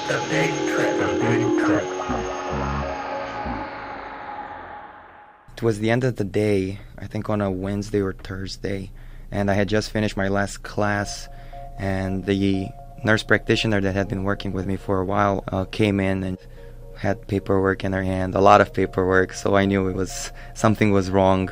The Big Trip. The Big Trip. It was the end of the day, I think on a Wednesday or Thursday, and I had just finished my last class, and the nurse practitioner that had been working with me for a while came in and had paperwork in her hand, a lot of paperwork, so I knew something was wrong.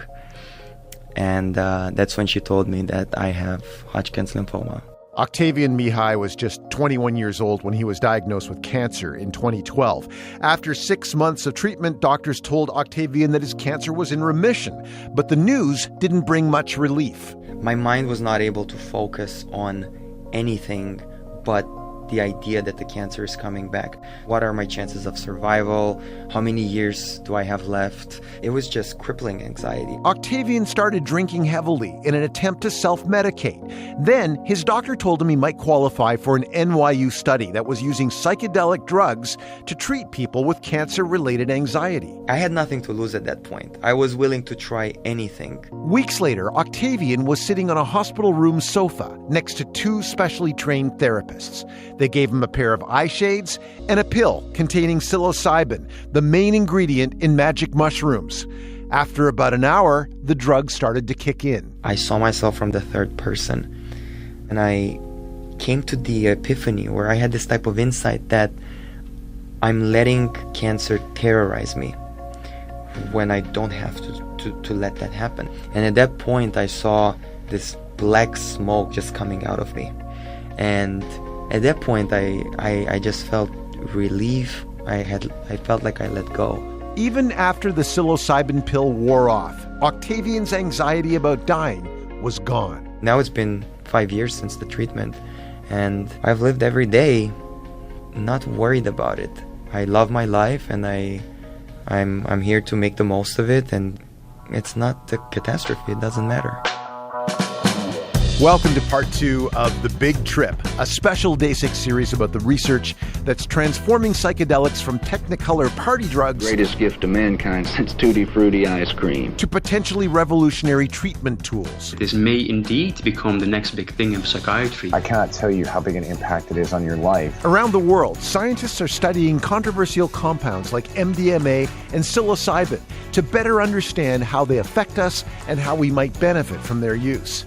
And that's when she told me that I have Hodgkin's lymphoma. Octavian Mihai was just 21 years old when he was diagnosed with cancer in 2012. After 6 months of treatment, doctors told Octavian that his cancer was in remission, but the news didn't bring much relief. My mind was not able to focus on anything but the idea that the cancer is coming back. What are my chances of survival? How many years do I have left? It was just crippling anxiety. Octavian started drinking heavily in an attempt to self-medicate. Then his doctor told him he might qualify for an NYU study that was using psychedelic drugs to treat people with cancer-related anxiety. I had nothing to lose at that point. I was willing to try anything. Weeks later, Octavian was sitting on a hospital room sofa next to two specially trained therapists. They gave him a pair of eye shades and a pill containing psilocybin, the main ingredient in magic mushrooms. After about an hour, the drug started to kick in. I saw myself from the third person, and I came to the epiphany where I had this type of insight that I'm letting cancer terrorize me when I don't have to let that happen. And at that point, I saw this black smoke just coming out of me. And at that point, I just felt relief. I felt like I let go. Even after the psilocybin pill wore off, Octavian's anxiety about dying was gone. Now it's been 5 years since the treatment, and I've lived every day not worried about it. I love my life, and I'm here to make the most of it, and it's not a catastrophe. It doesn't matter. Welcome to part 2 of The Big Trip, a special Day 6 series about the research that's transforming psychedelics from technicolor party drugs, greatest gift to mankind since Tutti Frutti ice cream, to potentially revolutionary treatment tools. This may indeed become the next big thing in psychiatry. I cannot tell you how big an impact it is on your life. Around the world, scientists are studying controversial compounds like MDMA and psilocybin to better understand how they affect us and how we might benefit from their use.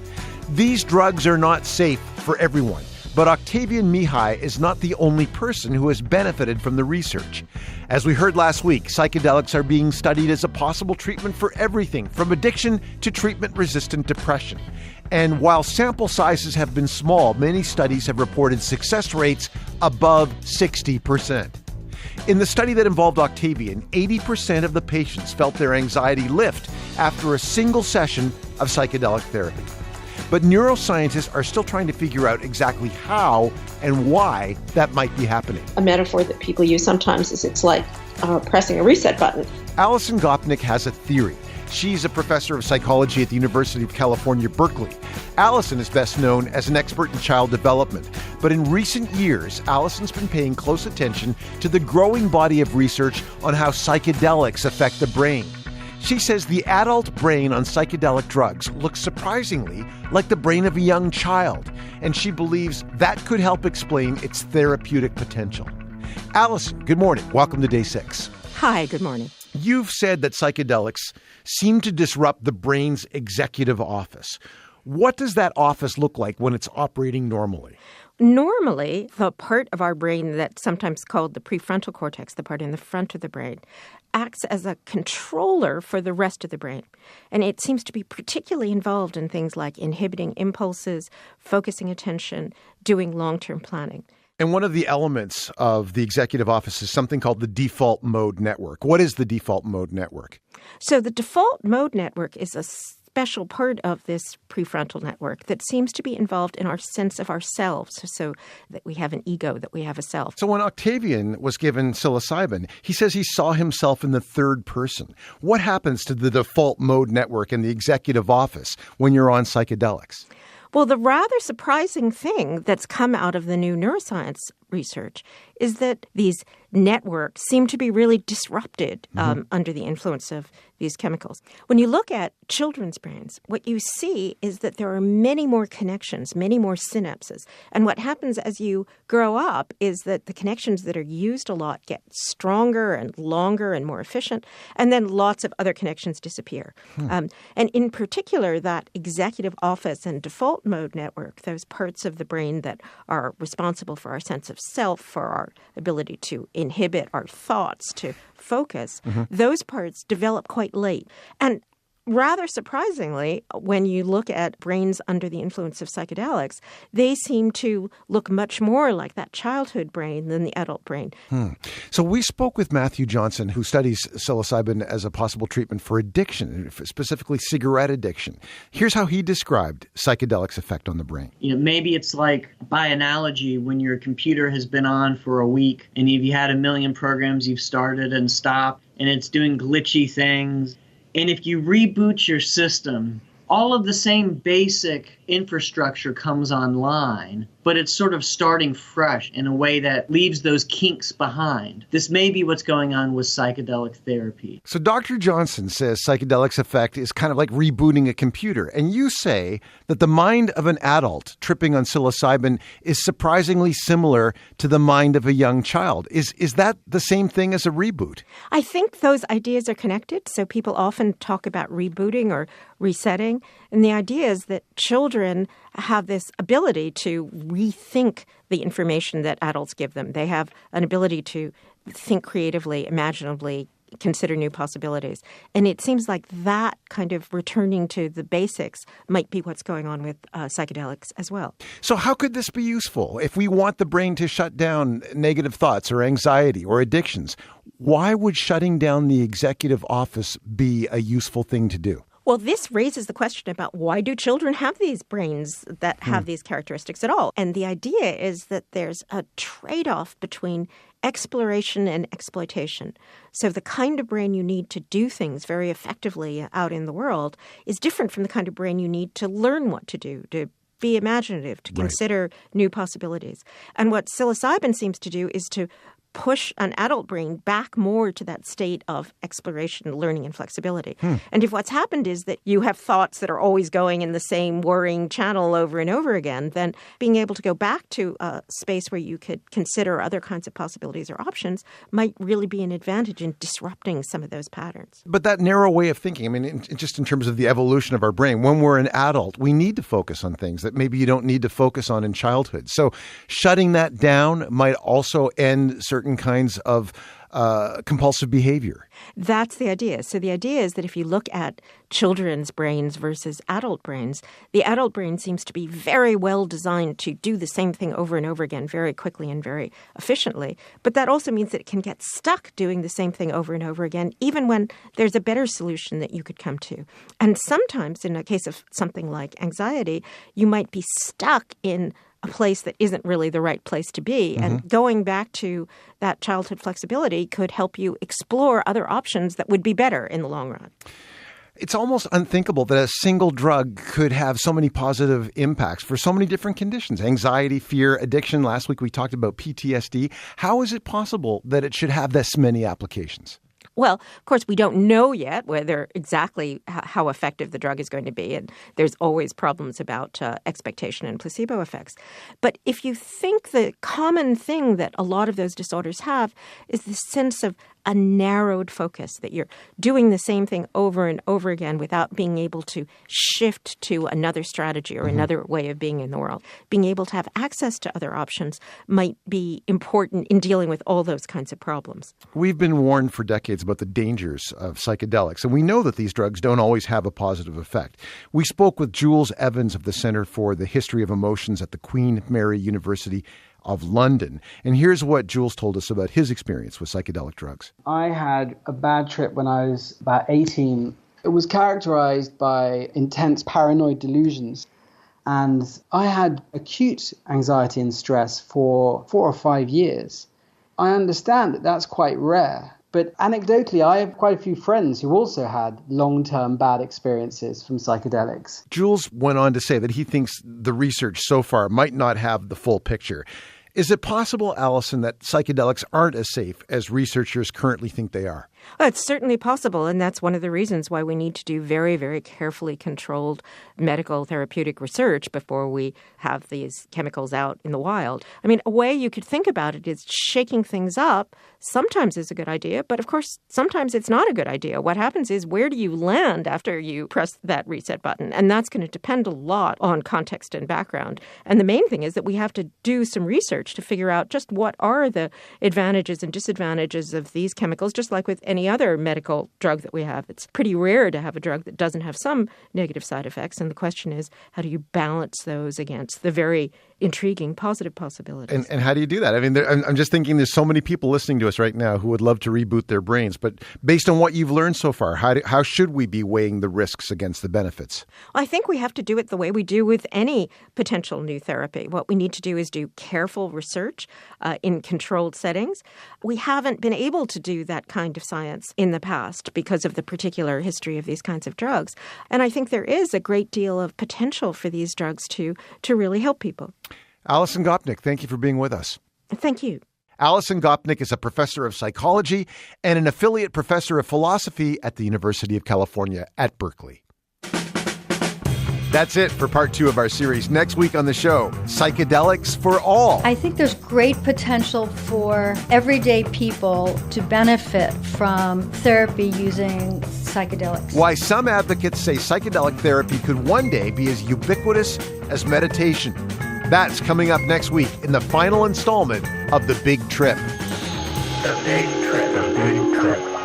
These drugs are not safe for everyone, but Octavian Mihai is not the only person who has benefited from the research. As we heard last week, psychedelics are being studied as a possible treatment for everything from addiction to treatment-resistant depression. And while sample sizes have been small, many studies have reported success rates above 60%. In the study that involved Octavian, 80% of the patients felt their anxiety lift after a single session of psychedelic therapy. But neuroscientists are still trying to figure out exactly how and why that might be happening. A metaphor that people use sometimes is it's like pressing a reset button. Alison Gopnik has a theory. She's a professor of psychology at the University of California, Berkeley. Alison is best known as an expert in child development. But in recent years, Alison's been paying close attention to the growing body of research on how psychedelics affect the brain. She says the adult brain on psychedelic drugs looks surprisingly like the brain of a young child, and she believes that could help explain its therapeutic potential. Alison, good morning. Welcome to Day 6. Hi, good morning. You've said that psychedelics seem to disrupt the brain's executive office. What does that office look like when it's operating normally? Normally, the part of our brain that's sometimes called the prefrontal cortex, the part in the front of the brain, acts as a controller for the rest of the brain. And it seems to be particularly involved in things like inhibiting impulses, focusing attention, doing long-term planning. And one of the elements of the executive office is something called the default mode network. What is the default mode network? So the default mode network is a special part of this prefrontal network that seems to be involved in our sense of ourselves, so that we have an ego, that we have a self. So when Octavian was given psilocybin, he says he saw himself in the third person. What happens to the default mode network in the executive office when you're on psychedelics? Well, the rather surprising thing that's come out of the new neuroscience research is that these networks seem to be really disrupted under the influence of these chemicals. When you look at children's brains, what you see is that there are many more connections, many more synapses. And what happens as you grow up is that the connections that are used a lot get stronger and longer and more efficient, and then lots of other connections disappear. And in particular, that executive office and default mode network, those parts of the brain that are responsible for our sense of self, for our ability to inhibit our thoughts, to focus, those parts develop quite late. And rather surprisingly, when you look at brains under the influence of psychedelics, they seem to look much more like that childhood brain than the adult brain. So we spoke with Matthew Johnson, who studies psilocybin as a possible treatment for addiction, specifically cigarette addiction. Here's how he described psychedelics' effect on the brain. Maybe it's like, by analogy, when your computer has been on for a week and you've had a million programs you've started and stopped, and it's doing glitchy things. And if you reboot your system, all of the same basic infrastructure comes online, but it's sort of starting fresh in a way that leaves those kinks behind. This may be what's going on with psychedelic therapy. So Dr. Johnson says psychedelics' effect is kind of like rebooting a computer. And you say that the mind of an adult tripping on psilocybin is surprisingly similar to the mind of a young child. Is that the same thing as a reboot? I think those ideas are connected. So people often talk about rebooting or resetting. And the idea is that children have this ability to rethink the information that adults give them. They have an ability to think creatively, imaginatively, consider new possibilities. And it seems like that kind of returning to the basics might be what's going on with psychedelics as well. So how could this be useful? If we want the brain to shut down negative thoughts or anxiety or addictions, why would shutting down the executive office be a useful thing to do? Well, this raises the question about why do children have these brains that have these characteristics at all? And the idea is that there's a trade-off between exploration and exploitation. So the kind of brain you need to do things very effectively out in the world is different from the kind of brain you need to learn what to do, to be imaginative, to consider new possibilities. And what psilocybin seems to do is to push an adult brain back more to that state of exploration, learning, and flexibility. And if what's happened is that you have thoughts that are always going in the same worrying channel over and over again, then being able to go back to a space where you could consider other kinds of possibilities or options might really be an advantage in disrupting some of those patterns. But that narrow way of thinking, I mean, just in terms of the evolution of our brain, when we're an adult, we need to focus on things that maybe you don't need to focus on in childhood. So shutting that down might also end certain kinds of compulsive behavior. That's the idea. So the idea is that if you look at children's brains versus adult brains, the adult brain seems to be very well designed to do the same thing over and over again very quickly and very efficiently. But that also means that it can get stuck doing the same thing over and over again, even when there's a better solution that you could come to. And sometimes in a case of something like anxiety, you might be stuck in a place that isn't really the right place to be. And going back to that childhood flexibility could help you explore other options that would be better in the long run. It's almost unthinkable that a single drug could have so many positive impacts for so many different conditions. Anxiety, fear, addiction. Last week we talked about PTSD. How is it possible that it should have this many applications? Well, of course, we don't know yet whether exactly how effective the drug is going to be, and there's always problems about expectation and placebo effects. But if you think the common thing that a lot of those disorders have is this sense of a narrowed focus, that you're doing the same thing over and over again without being able to shift to another strategy or another way of being in the world. Being able to have access to other options might be important in dealing with all those kinds of problems. We've been warned for decades about the dangers of psychedelics, and we know that these drugs don't always have a positive effect. We spoke with Jules Evans of the Centre for the History of Emotions at the Queen Mary University of London. And here's what Jules told us about his experience with psychedelic drugs. I had a bad trip when I was about 18. It was characterized by intense paranoid delusions. And I had acute anxiety and stress for 4 or 5 years. I understand that that's quite rare. But anecdotally, I have quite a few friends who also had long-term bad experiences from psychedelics. Jules went on to say that he thinks the research so far might not have the full picture. Is it possible, Allison, that psychedelics aren't as safe as researchers currently think they are? Well, it's certainly possible, and that's one of the reasons why we need to do very, very carefully controlled medical therapeutic research before we have these chemicals out in the wild. I mean, a way you could think about it is shaking things up sometimes is a good idea, but of course, sometimes it's not a good idea. What happens is, where do you land after you press that reset button? And that's going to depend a lot on context and background. And the main thing is that we have to do some research to figure out just what are the advantages and disadvantages of these chemicals, just like with any other medical drug that we have. It's pretty rare to have a drug that doesn't have some negative side effects. And the question is, how do you balance those against the very intriguing positive possibilities? And how do you do that? I mean, I'm just thinking there's so many people listening to us right now who would love to reboot their brains. But based on what you've learned so far, how should we be weighing the risks against the benefits? Well, I think we have to do it the way we do with any potential new therapy. What we need to do is do careful research in controlled settings. We haven't been able to do that kind of science in the past because of the particular history of these kinds of drugs. And I think there is a great deal of potential for these drugs to really help people. Allison Gopnik, thank you for being with us. Thank you. Allison Gopnik is a professor of psychology and an affiliate professor of philosophy at the University of California at Berkeley. That's it for part 2 of our series. Next week on the show, Psychedelics for All. I think there's great potential for everyday people to benefit from therapy using psychedelics. Why some advocates say psychedelic therapy could one day be as ubiquitous as meditation. That's coming up next week in the final installment of The Big Trip. The Big Trip. The Big Trip.